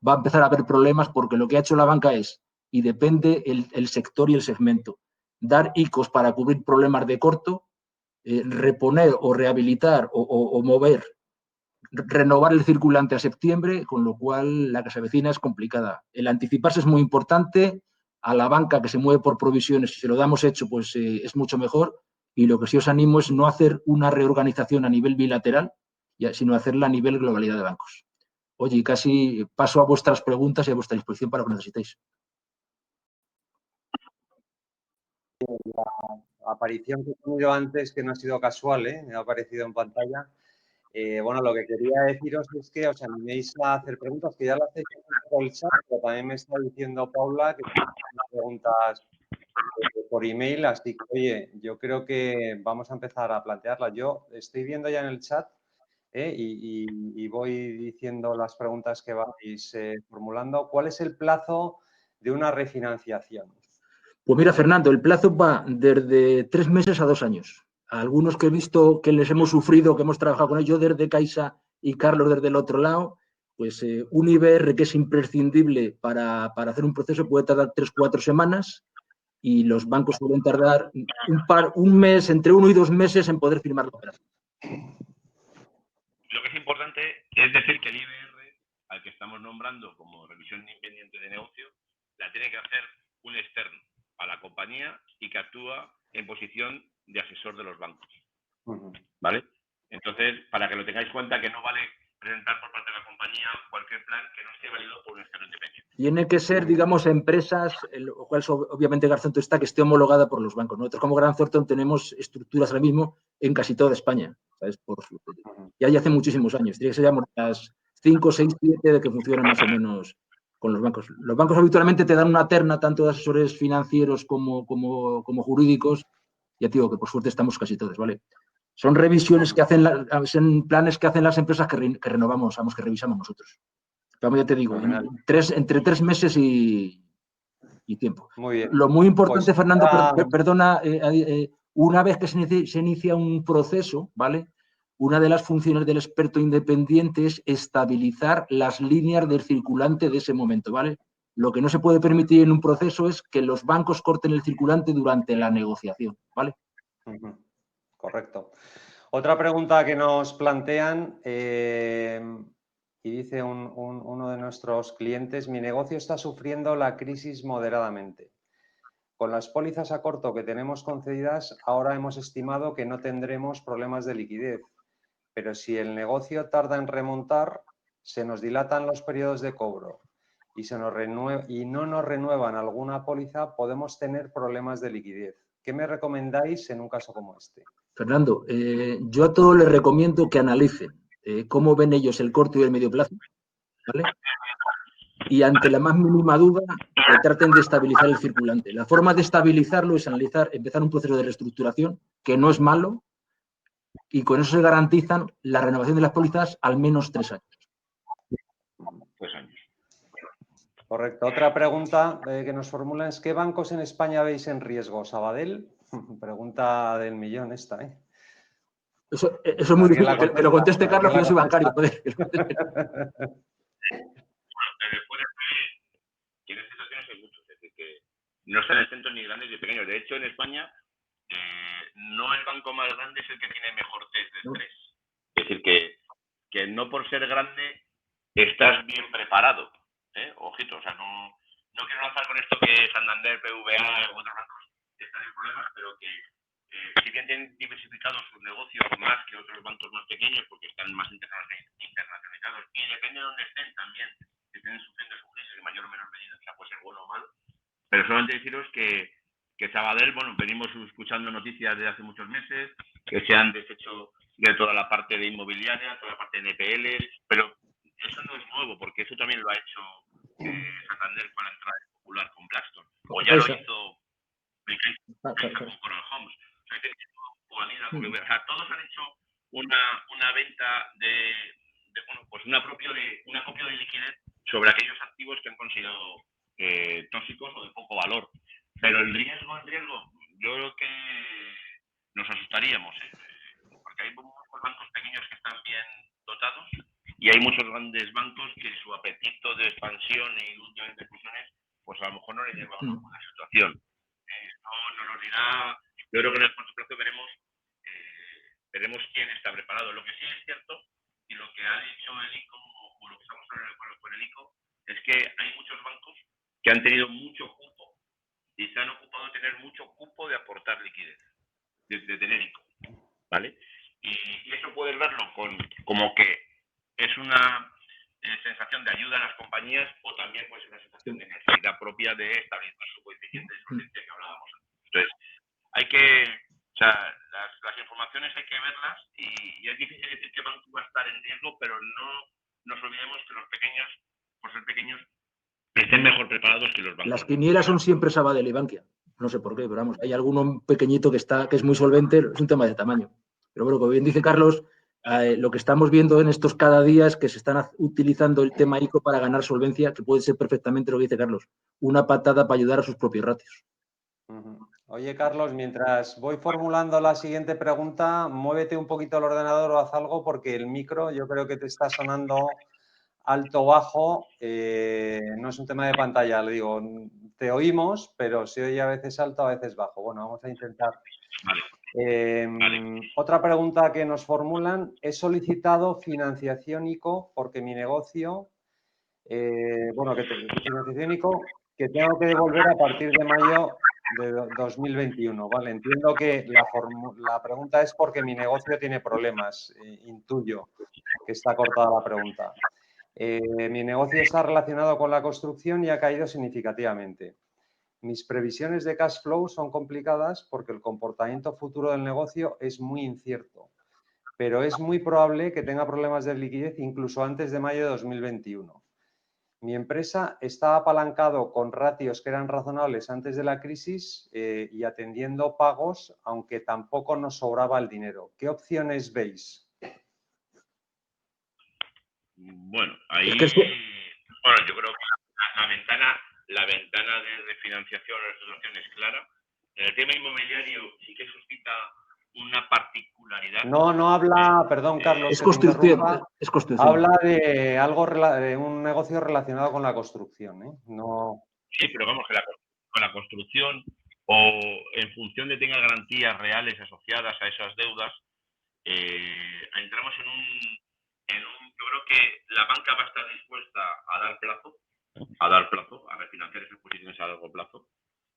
va a empezar a haber problemas porque lo que ha hecho la banca es, y depende el sector y el segmento, dar ICOs para cubrir problemas de corto, reponer o rehabilitar o mover, renovar el circulante a septiembre, con lo cual la que se avecina es complicada. El anticiparse es muy importante, a la banca que se mueve por provisiones, si se lo damos hecho, pues es mucho mejor, y lo que sí os animo es no hacer una reorganización a nivel bilateral, sino hacerla a nivel globalidad de bancos. Oye, casi paso a vuestras preguntas y a vuestra disposición para lo que necesitéis. La aparición que he tenido antes, que no ha sido casual, me ha aparecido en pantalla. Bueno, lo que quería deciros es que os animéis a hacer preguntas, que ya las he hecho por el chat, pero también me está diciendo Paula que tiene preguntas por email, así que, oye, yo creo que vamos a empezar a plantearlas. Yo estoy viendo ya en el chat y voy diciendo las preguntas que vais formulando. ¿Cuál es el plazo de una refinanciación? Pues mira, Fernando, el plazo va desde 3 meses a 2 años. A algunos que he visto que les hemos sufrido, que hemos trabajado con ellos, yo desde Caixa y Carlos desde el otro lado, pues un IBR que es imprescindible para hacer un proceso puede tardar 3-4 semanas y los bancos suelen tardar un mes, entre 1 y 2 meses en poder firmar la operación. Lo que es importante es decir que el IBR, al que estamos nombrando como revisión independiente de negocio, la tiene que hacer un externo a la compañía y que actúa en posición de asesor de los bancos. ¿Vale? Entonces, para que lo tengáis en cuenta, que no vale presentar por parte de la compañía cualquier plan que no esté válido por un externo independiente. Tiene que ser, digamos, empresas, lo cual obviamente Grant Thornton está, que esté homologada por los bancos. Nosotros como Grant Thornton tenemos estructuras ahora mismo en casi toda España, ¿sabes? Ya hace muchísimos años. Tiene que ser las 5, 6, 7 de que funcionan más o menos con los bancos. Los bancos habitualmente te dan una terna tanto de asesores financieros como jurídicos. Ya te digo que por suerte estamos casi todos, ¿vale? Son revisiones que hacen, son planes que hacen las empresas que renovamos, vamos, que revisamos nosotros. Vamos, ya te digo, entre 3 meses y tiempo. Muy bien. Lo muy importante, Pues, Fernando, perdona, una vez que se inicia un proceso, ¿vale? Una de las funciones del experto independiente es estabilizar las líneas del circulante de ese momento, ¿vale? Lo que no se puede permitir en un proceso es que los bancos corten el circulante durante la negociación, ¿vale? Correcto. Otra pregunta que nos plantean, y dice uno de nuestros clientes, mi negocio está sufriendo la crisis moderadamente. Con las pólizas a corto que tenemos concedidas, ahora hemos estimado que no tendremos problemas de liquidez, pero si el negocio tarda en remontar, se nos dilatan los periodos de cobro y no nos renuevan alguna póliza, podemos tener problemas de liquidez. ¿Qué me recomendáis en un caso como este? Fernando, yo a todos les recomiendo que analicen cómo ven ellos el corto y el medio plazo, ¿vale? Y ante la más mínima duda, traten de estabilizar el circulante. La forma de estabilizarlo es empezar un proceso de reestructuración, que no es malo, y con eso se garantizan la renovación de las pólizas al menos 3 años. 3 años. Correcto. Otra pregunta que nos formulan es, ¿qué bancos en España veis en riesgo? ¿Sabadell? Pregunta del millón esta, ¿eh? Eso es muy difícil. Que lo conteste Carlos, que yo soy bancario. Tiene situaciones hay muchos, es decir, que no están exentos ni grandes ni pequeños. De hecho, en España, no el banco más grande es el que tiene mejor test de estrés. Es decir, que no por ser grande estás bien preparado. Ojito, o sea, no quiero lanzar con esto que Santander, BVA u otros bancos están en problemas, pero que si bien tienen diversificado sus negocios más que otros bancos más pequeños, porque están más internacionalizados, y depende de dónde estén también, que estén sufriendo su crisis en mayor o menor medida, o sea, puede ser bueno o malo. Pero solamente deciros que Sabadell, bueno, venimos escuchando noticias de hace muchos meses, que se han deshecho de toda la parte de inmobiliaria, toda la parte de NPLs, pero eso no es nuevo, porque eso también lo ha hecho Santander con la entrada Popular con Blackstone, o ya lo hizo con Coral Homes. O sea, todos han hecho una venta una copia de liquidez sobre aquellos activos que han considerado tóxicos o de poco valor. Pero el riesgo, yo creo que nos asustaríamos, porque hay muchos bancos pequeños que están bien dotados y hay muchos grandes bancos que su apetito de expansión y últimamente fusiones, pues a lo mejor no les lleva a una buena situación. No nos dirá, yo creo que en el corto plazo veremos quién está preparado. Lo que sí es cierto, y lo que ha dicho el ICO, o lo que estamos hablando con el ICO, es que hay muchos bancos que han tenido mucho cupo y se han ocupado de tener mucho cupo de aportar liquidez, de tener ICO, ¿vale? Y eso puedes verlo como que es una sensación de ayuda a las compañías, o también puede ser una sensación de necesidad propia de estabilizar su coeficiente de solvencia que hablábamos antes. Entonces, las informaciones hay que verlas, y es difícil decir que banco va a estar en riesgo, pero no nos olvidemos que los pequeños, por ser pequeños, estén mejor preparados que los bancos. Las quinielas son siempre Sabadell y Bankia. No sé por qué, pero vamos, hay alguno pequeñito que es muy solvente, es un tema de tamaño. Pero bueno, como bien dice Carlos, lo que estamos viendo en estos cada día es que se están utilizando el tema ICO para ganar solvencia, que puede ser perfectamente lo que dice Carlos, una patada para ayudar a sus propios ratios. Oye, Carlos, mientras voy formulando la siguiente pregunta, muévete un poquito el ordenador o haz algo, porque el micro yo creo que te está sonando alto o bajo. No es un tema de pantalla, le digo, te oímos, pero se oye a veces alto, a veces bajo. Bueno, vamos a intentar. Vale. Otra pregunta que nos formulan: he solicitado financiación ICO porque mi negocio, financiación ICO que tengo que devolver a partir de mayo de 2021, ¿vale? Entiendo que la pregunta es porque mi negocio tiene problemas, intuyo que está cortada la pregunta. Mi negocio está relacionado con la construcción y ha caído significativamente. Mis previsiones de cash flow son complicadas porque el comportamiento futuro del negocio es muy incierto, pero es muy probable que tenga problemas de liquidez incluso antes de mayo de 2021. mi empresa estaba apalancado con ratios que eran razonables antes de la crisis y atendiendo pagos, aunque tampoco nos sobraba el dinero. ¿Qué opciones veis? Bueno, ahí, Es que bueno, yo creo que la ventana de refinanciación o reestructuración es clara. En el tema inmobiliario sí que suscita una particularidad. No habla, perdón, Carlos, es construcción. Habla de algo, de un negocio relacionado con la construcción, ¿eh? No. Sí, pero vamos, que con la construcción o en función de tenga garantías reales asociadas a esas deudas, entramos en un, yo creo que la banca va a estar dispuesta a dar plazo, a refinanciar esas posiciones a largo plazo,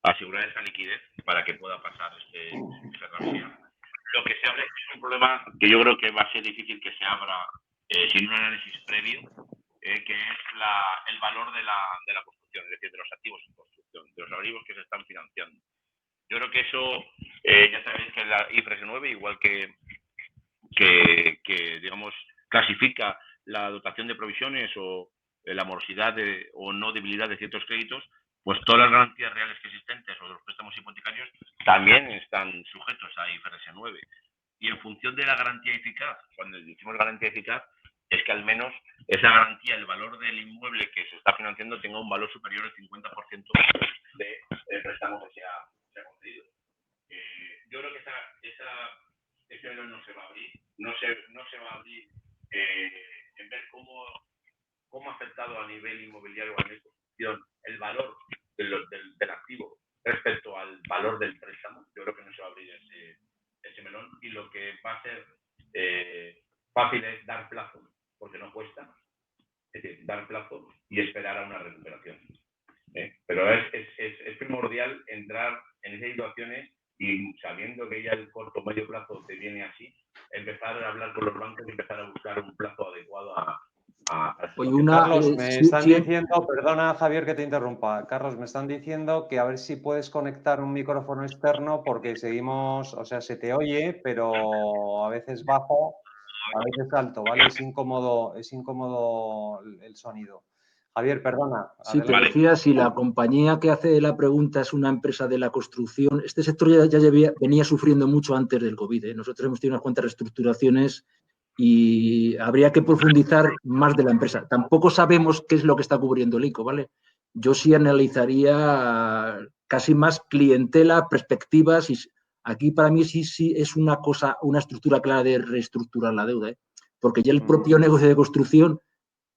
a asegurar esa liquidez para que pueda pasar esa travesía. Lo que se abre es un problema que yo creo que va a ser difícil que se abra sin un análisis previo, que es el valor de la construcción, es decir, de los activos en construcción, de los activos que se están financiando. Yo creo que eso, ya sabéis que la IFRS 9, igual que digamos, clasifica la dotación de provisiones o la morosidad o no debilidad de ciertos créditos, pues todas las garantías reales que existentes o de los préstamos hipotecarios también están sujetos a IFRS 9. Y en función de la garantía eficaz, cuando decimos garantía eficaz, es que al menos esa garantía, el valor del inmueble que se está financiando, tenga un valor superior al 50% del préstamo que se ha concedido. Yo creo que ese melón no se va a abrir, no se va a abrir en ver cómo ha afectado a nivel inmobiliario o a nivel de construcción el valor del activo respecto al valor del préstamo. Yo creo que no se va a abrir ese melón, y lo que va a ser fácil es dar plazo, porque no cuesta, es decir, dar plazo y esperar a una recuperación. Pero es primordial entrar en esas situaciones y, sabiendo que ya el corto o medio plazo te viene así, empezar a hablar con los bancos y empezar a buscar un plazo adecuado a Carlos, me están diciendo, perdona Javier que te interrumpa, Carlos, me están diciendo que a ver si puedes conectar un micrófono externo porque seguimos, o sea, se te oye, pero a veces bajo, a veces alto, ¿vale? Es incómodo el sonido. Javier, perdona. Sí, te decía, si la compañía que hace la pregunta es una empresa de la construcción, este sector ya venía sufriendo mucho antes del COVID, ¿eh? Nosotros hemos tenido unas cuantas reestructuraciones y habría que profundizar más de la empresa. Tampoco sabemos qué es lo que está cubriendo el ICO, ¿vale? Yo sí analizaría casi más clientela, perspectivas, y aquí para mí sí es una estructura clara de reestructurar la deuda, ¿eh? Porque ya el propio negocio de construcción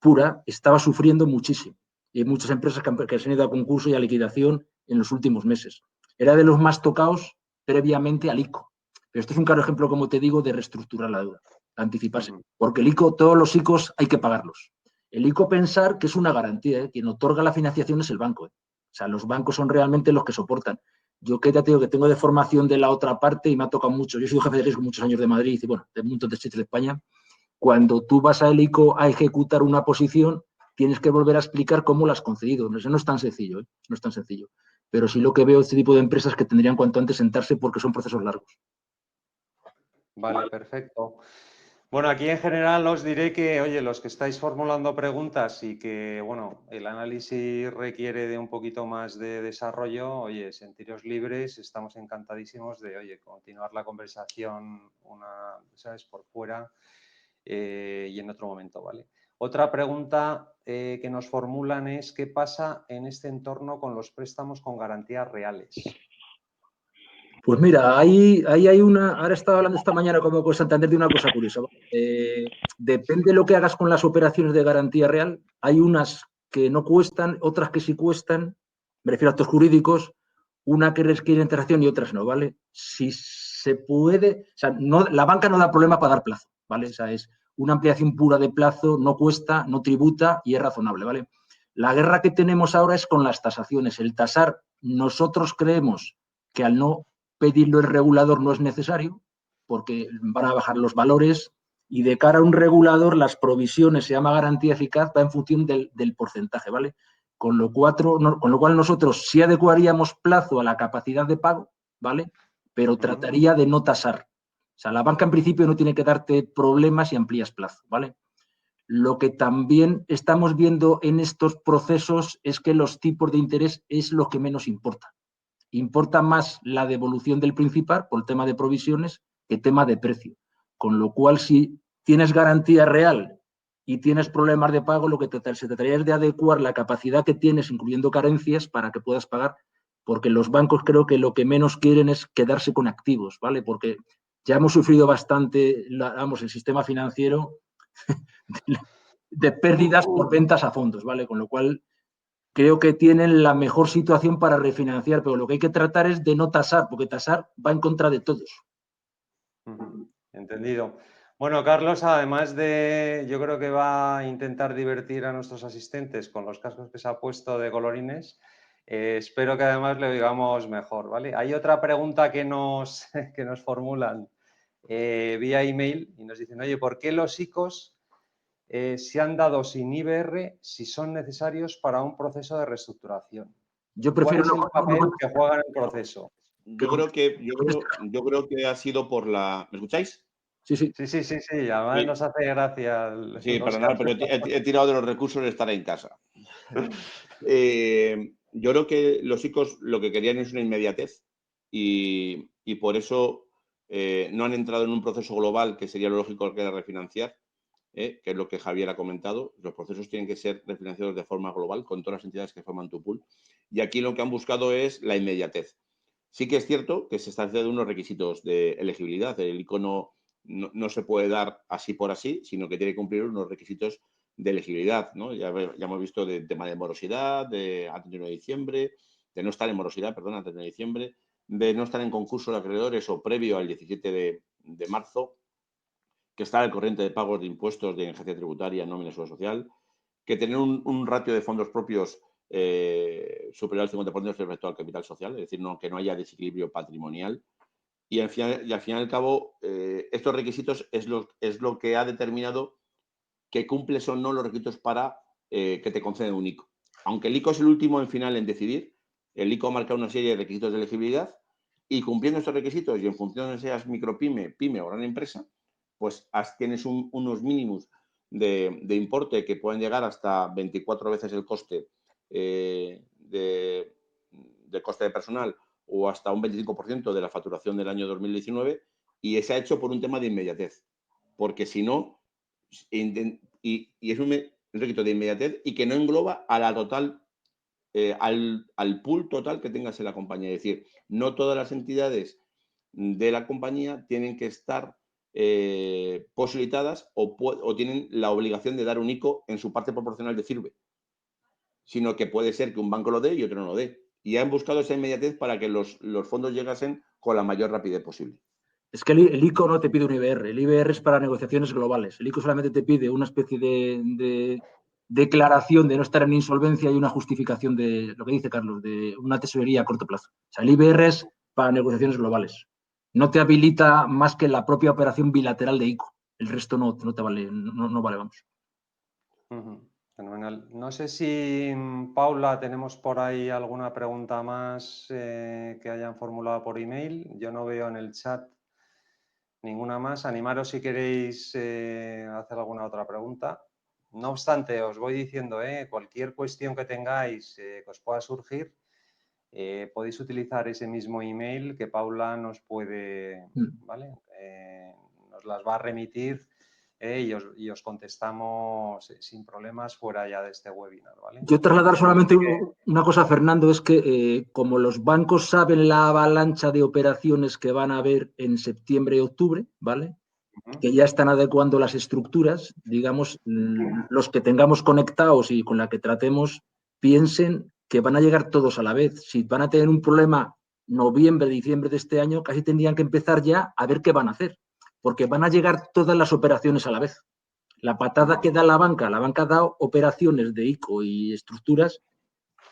pura estaba sufriendo muchísimo. Y hay muchas empresas que se han ido a concurso y a liquidación en los últimos meses. Era de los más tocados previamente al ICO. Pero esto es un claro ejemplo, como te digo, de reestructurar la deuda, anticiparse. Porque el ICO, todos los ICOs hay que pagarlos. El ICO, pensar que es una garantía, ¿eh? Quien otorga la financiación es el banco, ¿eh? O sea, los bancos son realmente los que soportan. Yo que ya te digo que tengo de formación de la otra parte y me ha tocado mucho. Yo he sido jefe de riesgo muchos años de Madrid y, bueno, de un montón de sitios de España. Cuando tú vas al ICO a ejecutar una posición, tienes que volver a explicar cómo la has concedido. Eso no es tan sencillo, ¿eh? No es tan sencillo. Pero sí lo que veo este tipo de empresas que tendrían cuanto antes sentarse porque son procesos largos. Vale, perfecto. Bueno, aquí en general os diré que, oye, los que estáis formulando preguntas y que, bueno, el análisis requiere de un poquito más de desarrollo, oye, sentiros libres, estamos encantadísimos de, oye, continuar la conversación ¿sabes?, por fuera y en otro momento, ¿vale? Otra pregunta que nos formulan es, ¿qué pasa en este entorno con los préstamos con garantías reales? Pues mira, ahí hay una. Ahora estaba hablando esta mañana como con Santander de una cosa curiosa. Depende de lo que hagas con las operaciones de garantía real. Hay unas que no cuestan, otras que sí cuestan. Me refiero a actos jurídicos. Una que requiere transacción y otras no, ¿vale? Si se puede. O sea, la banca no da problema para dar plazo, ¿vale? O sea, es una ampliación pura de plazo, no cuesta, no tributa y es razonable, ¿vale? La guerra que tenemos ahora es con las tasaciones. El tasar, nosotros creemos que al no pedirlo el regulador no es necesario, porque van a bajar los valores, y de cara a un regulador las provisiones, se llama garantía eficaz, va en función del porcentaje, ¿vale? Con lo cual nosotros sí adecuaríamos plazo a la capacidad de pago, ¿vale? Pero trataría de no tasar. O sea, la banca en principio no tiene que darte problemas si amplías plazo, ¿vale? Lo que también estamos viendo en estos procesos es que los tipos de interés es lo que menos importa. Importa más la devolución del principal por el tema de provisiones que tema de precio. Con lo cual, si tienes garantía real y tienes problemas de pago, lo que se trataría es de adecuar la capacidad que tienes, incluyendo carencias, para que puedas pagar, porque los bancos creo que lo que menos quieren es quedarse con activos, ¿vale? Porque ya hemos sufrido bastante, el sistema financiero de pérdidas por ventas a fondos, ¿vale? Con lo cual, creo que tienen la mejor situación para refinanciar, pero lo que hay que tratar es de no tasar, porque tasar va en contra de todos. Entendido. Bueno, Carlos, además yo creo que va a intentar divertir a nuestros asistentes con los cascos que se ha puesto de colorines. Espero que además le oigamos mejor, ¿vale? Hay otra pregunta que nos formulan vía email y nos dicen, oye, ¿por qué los ICOs se han dado sin IBR si son necesarios para un proceso de reestructuración? Yo prefiero ¿Cuál es el papel que juegan en el proceso? Yo creo que ha sido por la... ¿Me escucháis? Sí. Además nos hace gracia. Sí, para nada, pero he tirado de los recursos de estar en casa. Yo creo que los ICOs lo que querían es una inmediatez y por eso no han entrado en un proceso global que sería lo lógico que era refinanciar, que es lo que Javier ha comentado. Los procesos tienen que ser refinanciados de forma global con todas las entidades que forman tu pool. Y aquí lo que han buscado es la inmediatez. Sí que es cierto que se establecen unos requisitos de elegibilidad. El ICO no se puede dar así por así, sino que tiene que cumplir unos requisitos de elegibilidad, ¿no? Ya hemos visto del tema de morosidad, de antes del 1 de diciembre, de no estar en morosidad, perdón, antes del 1 de diciembre, de no estar en concurso de acreedores o previo al 17 de marzo, que estar al corriente de pagos de impuestos de agencia tributaria, nómina y seguridad social, que tener un ratio de fondos propios superior al 50% respecto al capital social, es decir, que no haya desequilibrio patrimonial. Y al fin y al cabo, estos requisitos es lo que ha determinado que cumples o no los requisitos para que te conceden un ICO. Aunque el ICO es el último en final en decidir, el ICO marca una serie de requisitos de elegibilidad y cumpliendo estos requisitos y en función de seas micropyme, pyme o gran empresa, pues tienes unos mínimos de importe que pueden llegar hasta 24 veces el coste de coste de personal o hasta un 25% de la facturación del año 2019 y se ha hecho por un tema de inmediatez, porque si no, y es un requisito de inmediatez y que no engloba a la total, al pool total que tengas en la compañía. Es decir, no todas las entidades de la compañía tienen que estar posibilitadas o tienen la obligación de dar un ICO en su parte proporcional de sirve, sino que puede ser que un banco lo dé y otro no lo dé. Y han buscado esa inmediatez para que los fondos llegasen con la mayor rapidez posible. Es que el ICO no te pide un IBR, el IBR es para negociaciones globales. El ICO solamente te pide una especie de declaración de no estar en insolvencia y una justificación de lo que dice Carlos, de una tesorería a corto plazo. O sea, el IBR es para negociaciones globales. No te habilita más que la propia operación bilateral de ICO. El resto no te vale, no vale, vamos. Fenomenal. No sé si, Paula, tenemos por ahí alguna pregunta más que hayan formulado por email. Yo no veo en el chat ninguna más. Animaros si queréis hacer alguna otra pregunta. No obstante, os voy diciendo, cualquier cuestión que tengáis que os pueda surgir, podéis utilizar ese mismo email que Paula nos puede, ¿vale? Nos las va a remitir y os contestamos sin problemas fuera ya de este webinar, ¿vale? Yo trasladar solamente una cosa, Fernando, es que como los bancos saben la avalancha de operaciones que van a haber en septiembre y octubre, ¿vale? Que ya están adecuando las estructuras, digamos, los que tengamos conectados y con la que tratemos, piensen que van a llegar todos a la vez. Si van a tener un problema noviembre, diciembre de este año, casi tendrían que empezar ya a ver qué van a hacer, porque van a llegar todas las operaciones a la vez. La patada que da la banca ha dado operaciones de ICO y estructuras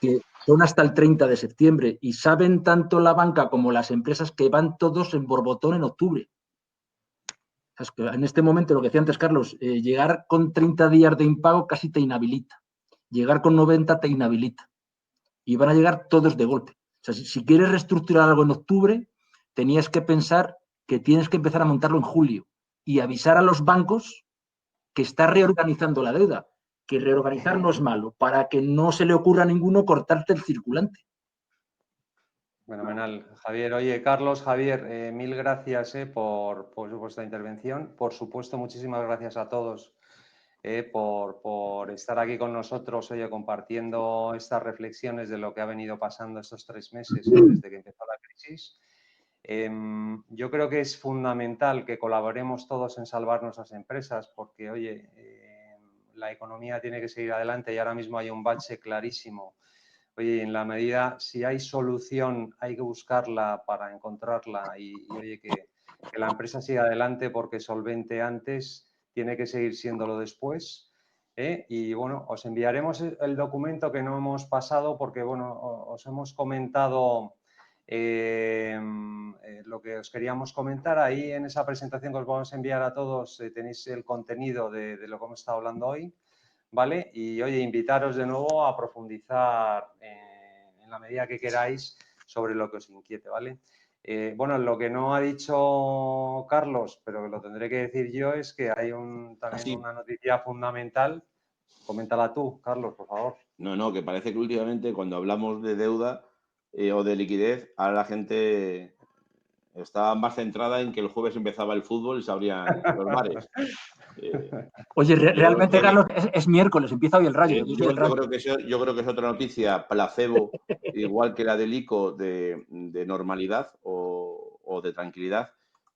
que son hasta el 30 de septiembre y saben tanto la banca como las empresas que van todos en borbotón en octubre. En este momento, lo que decía antes Carlos, llegar con 30 días de impago casi te inhabilita. Llegar con 90 te inhabilita. Y van a llegar todos de golpe. O sea, si quieres reestructurar algo en octubre, tenías que pensar que tienes que empezar a montarlo en julio y avisar a los bancos que está reorganizando la deuda, que reorganizar no es malo, para que no se le ocurra a ninguno cortarte el circulante. Fenomenal, Javier. Oye, Carlos, Javier, mil gracias por vuestra intervención. Por supuesto, muchísimas gracias a todos por estar aquí con nosotros, oye, compartiendo estas reflexiones de lo que ha venido pasando estos 3 meses desde que empezó la crisis. Yo creo que es fundamental que colaboremos todos en salvar nuestras empresas porque, oye, la economía tiene que seguir adelante y ahora mismo hay un bache clarísimo. Oye, en la medida, si hay solución, hay que buscarla para encontrarla y oye, que la empresa siga adelante porque solvente antes tiene que seguir siéndolo después. Y bueno, os enviaremos el documento que no hemos pasado porque, bueno, os hemos comentado lo que os queríamos comentar. Ahí en esa presentación que os vamos a enviar a todos tenéis el contenido de lo que hemos estado hablando hoy. ¿Vale? Y, oye, invitaros de nuevo a profundizar en la medida que queráis sobre lo que os inquiete, ¿vale? Bueno, lo que no ha dicho Carlos, pero que lo tendré que decir yo, es que hay también una noticia fundamental. Coméntala tú, Carlos, por favor. No, que parece que últimamente cuando hablamos de deuda o de liquidez, ahora la gente está más centrada en que el jueves empezaba el fútbol y se abrían los bares. Oye, realmente, Carlos, es miércoles, empieza hoy el Rayo. Yo creo que es otra noticia placebo, igual que la del ICO de normalidad o de tranquilidad,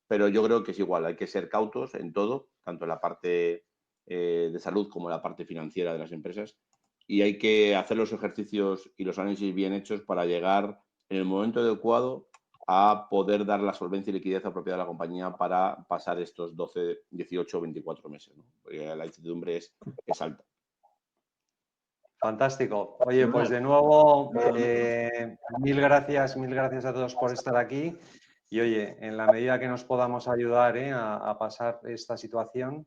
pero yo creo que es igual, hay que ser cautos en todo, tanto en la parte de salud como en la parte financiera de las empresas, y hay que hacer los ejercicios y los análisis bien hechos para llegar en el momento adecuado a poder dar la solvencia y liquidez apropiada a la compañía para pasar estos 12, 18 o 24 meses, ¿no? Porque la incertidumbre es alta. Fantástico. Oye, pues de nuevo, mil gracias a todos por estar aquí. Y oye, en la medida que nos podamos ayudar a pasar esta situación,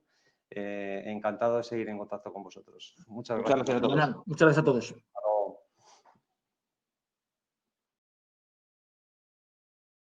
encantado de seguir en contacto con vosotros. Muchas gracias. Muchas gracias a todos.